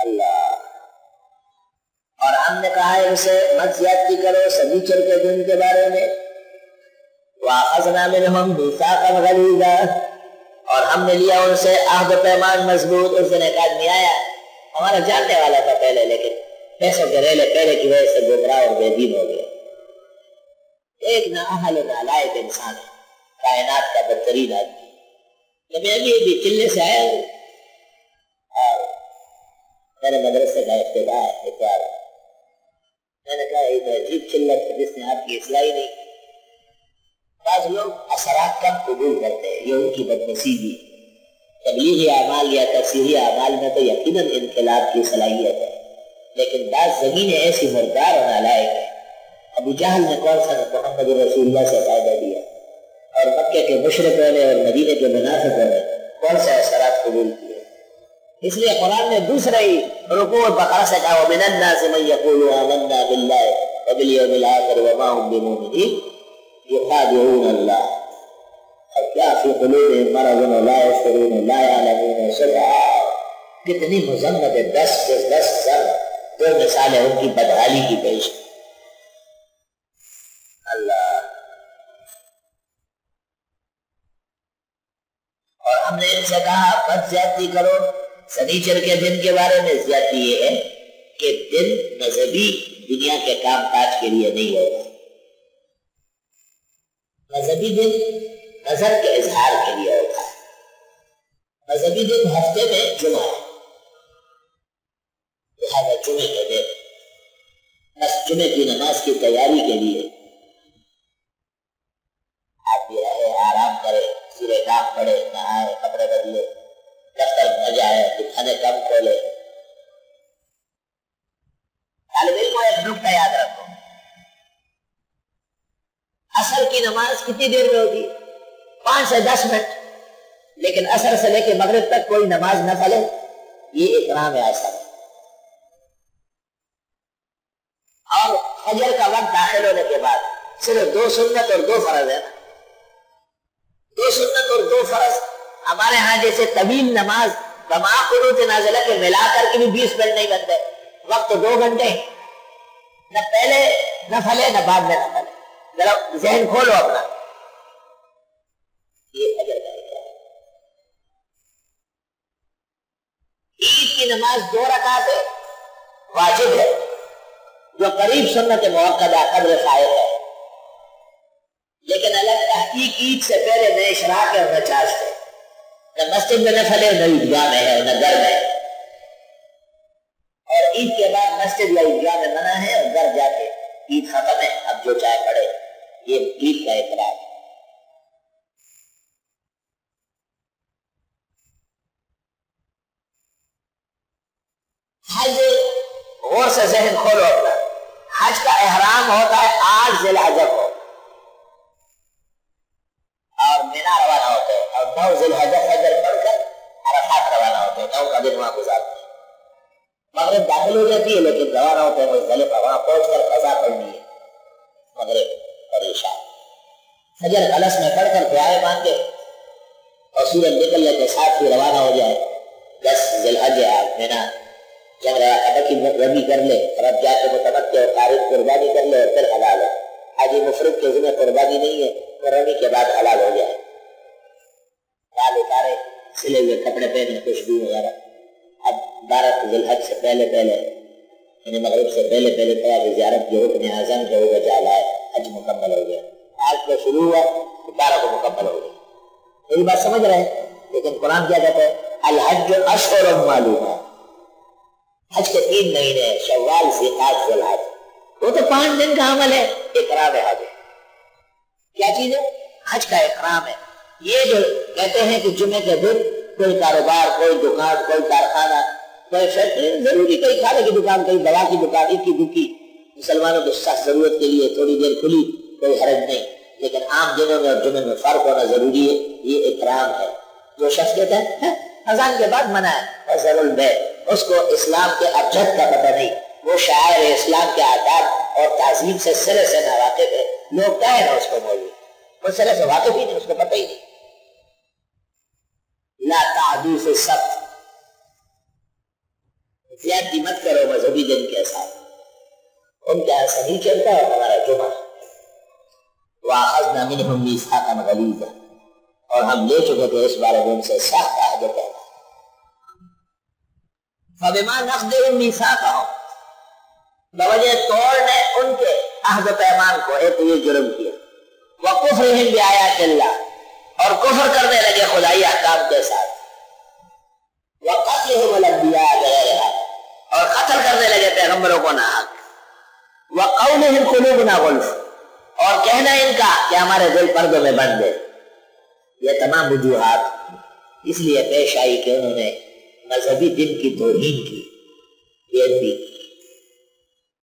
اللہ. اور ہم نے کہا ہے اسے مت زیادتی کرو سنیچر کے دن کے بارے میں. وَأَخَذْنَا مِنْهُمْ مِيثَاقًا غَلِيظًا اور ہم نے لیا ان سے عہد و پیمان مضبوط. اس دن ایک آدمی آیا ہمارا جاننے والا تھا پہلے لیکن پیسوں کے ریلے پیرے کی وجہ سے گمراہ اور بے دین ہو گیا. ایک نااہل و نالائق انسان ہے کائنات کا بدترین آدمی. میں ابھی چلے سے آیا ہوں اور میرے مدرسے کا ابتدا ہے. میں نے کہا یہ عجیب چلت ہے جس نے آپ کی اصلاح نہیں. بعض لوگ اثرات کم قبول کرتے ہیں یہ ان کی بدنصیبی. تبلیغی اعمال یا تفسیری اعمال میں تو یقیناً انقلاب کی صلاحیت ہے لیکن بعض زمینیں ایسی مردار اور نالائق ہیں. ابو جہل نے کون سا محمد رسول اللہ سے فائدہ دیا اور مکے کے مشرکوں نے اور مدینے کے منافقوں نے کون سے اثرات قبول کیے. اس لیے قرآن نے دوسرا ہی رکوع بقرہ سے کہا وَمِنَ النَّاسِ مَن يَقُولُ آمَنَّا بِاللَّهِ وَبِالْيَوْمِ الْآخِرِ وَمَا هُم بِمُؤْمِنِينَ يُخَادِعُونَ اللَّهَ کیا فی قلوبہم مرض لا یشعرون لا یعلمون سبحا. کتنی مذمت ہے 10 سر 2 مثالیں ان کی بدحالی کی پیش. اللہ. اور ہم نے ان سے کہا مت زیادتی کرو سنیچر کے دن کے بارے میں. زیادتی یہ ہے کہ دن مذہبی دنیا کے کام کاج کے لیے نہیں ہوگا. مذہبی دن نظر کے اظہار کے لیے ہوتا ہے. مذہبی دن ہفتے میں جمعہ ہے لہذا جمعے کے دن بس جمعے کی نماز کی تیاری کے لیے آپ بھی رہے آرام کرے سورہ کاف پڑھے نہائے کپڑے بدلے دفتر نہ جائے دکانیں کم کھولے. طالب علم ایک نکتہ یاد رکھو عصر کی نماز کتنی دیر میں ہوگی 5 سے 10 منٹ لیکن عصر سے لے کے مغرب تک کوئی نماز نہ پڑھے یہ اکرام ہے عصر. اور فجر کا وقت داخل ہونے کے بعد صرف 2 سنت اور 2 فرض ہے. 2 سنت اور 2 فرض. ہمارے ہاں جیسے طویل نماز بما قنوت نازلہ کے ملا کر کے بھی 20 منٹ نہیں بنتے. وقت 2 گھنٹے نہ پہلے نہ پھلے نہ بعد میں نہ پھلے. ذرا ذہن کھولو اپنا. یہ فجر کا اکرام. عید کی نماز 2 رکعت واجب ہے جو قریب سنت موقدہ قدر فائد ہے لیکن الگ تحقیق عید سے پہلے نہ اشراق ہے اور نہ چاشت ہے. نہ مسجد میں نہ پھلے نہ عیدگاہ میں ہے اور نہ گھر میں. اور عید کے بعد مسجد یا عیدگاہ میں منع ہے اور گھر جا کے عید ختم ہے اب جو چاہے پڑھے. یہ عید کا اقرار ہے. حج غور سے ذہن کھولو اپنا. حج کا احرام ہوتا ہے 8 ذی الحجہ کو اور مینا روانہ ہوتے ہیں اور 9 ذی الحجہ فجر پڑھ کر عرفات روانہ ہوتے ہیں. 9 کا دن وہاں گزارتے ہیں. مغرب داخل ہو جاتی ہے لیکن روانہ ہوتے ہیں مزدلفہ. وہاں پہنچ کر قضا پڑھنی ہے مغرب اور عشاء. فجر کلش میں پڑھ کر دعائیں مانگے اور سورج نکلنے کے ساتھ ہی روانہ ہو جائے. 10 ذی الحجہ مینا جمرہ عقبہ کی رمی کر لے اور اب جا کے متمتع اور قارن قربانی کر لے اور پھر حلال ہے. حاجی مفرد کے ذمہ قربانی نہیں ہے تو رمی کے بعد حلال ہو جائے. بال اتارے سلے ہوئے کپڑے پہنے خوشبو وغیرہ. اب 12 ذی الحجہ سے پہلے یعنی مغرب سے پہلے طواف زیارت جو رکن اعظم جو ہوگا جالا ہے حج مکمل ہو گیا. آج کو شروع ہوا 12 کو مکمل ہو گیا. میری بات سمجھ رہے ہیں؟ لیکن قرآن کیا کہتا ہے الحج اشہر معلومات. حج کے 3 مہینے ہیں شوال ذوالقعدہ ذوالحج. وہ تو 5 دن کا عمل ہے. اکرام حج کیا چیز ہے؟ حج کا اکرام ہے. یہ جو کہتے ہیں کہ جمعے کے دن کوئی کاروبار کوئی دکان کوئی کارخانہ کوئی فیکٹری ضروری کوئی کھانے کی دکان کوئی دوا کی دکان اکی دکی مسلمانوں کی سخت ضرورت کے لیے تھوڑی دیر کھلی کوئی حرج نہیں لیکن عام دنوں میں اور جمعے میں فرق ہونا ضروری ہے. یہ اکرام ہے. جو شخص کہتا ہے اذان کے بعد منع ہے ضرور بے اس کو اسلام کے ابجد کا پتہ نہیں. وہ شاعر اسلام کے آداب اور تعظیم سے سرے سے نہ واقف ہے. لوگ کہیں نا اس کو مولوی وہ سرے سے واقف ہی نہیں اس کو پتہ ہی نہیں. لا تعدو فی السبت زیادتی مت کرو مذہبی دن کے ساتھ، ان کا صحیح چلتا ہے ہمارا جمعہ۔ وَأَخَذْنَا مِنْهُمْ مِيثَاقًا غَلِيظًا، اور ہم لے چکے تھے اس بارے میں ان سے سخت عہد پیمان۔ فَبِمَا نَقْضِهِمْ مِيثَاقَهُمْ، بوجہ توڑنے ان کے عہد پیمان کو، ایک یہ جرم کیا، وَكُفْرِهِمْ بِآيَاتِ اللَّهِ، اور کفر کرنے لگے خدائی احکام کے ساتھ، وَقَتْلِهِمُ الْأَنْبِيَاءَ بِغَيْرِ حَقٍّ، اور قتل کرنے لگے پیغمبروں کو ناحق، وَقَوْلِهِمْ قُلُوبُنَا غُلْفٌ، اور کہنا ان کا کہ ہمارے دل پردوں میں بند ہے۔ یہ تمام وجوہات اس لیے پیش آئی کہ انہوں نے مذہبی دن کی توہین کی، بے ادبی کی۔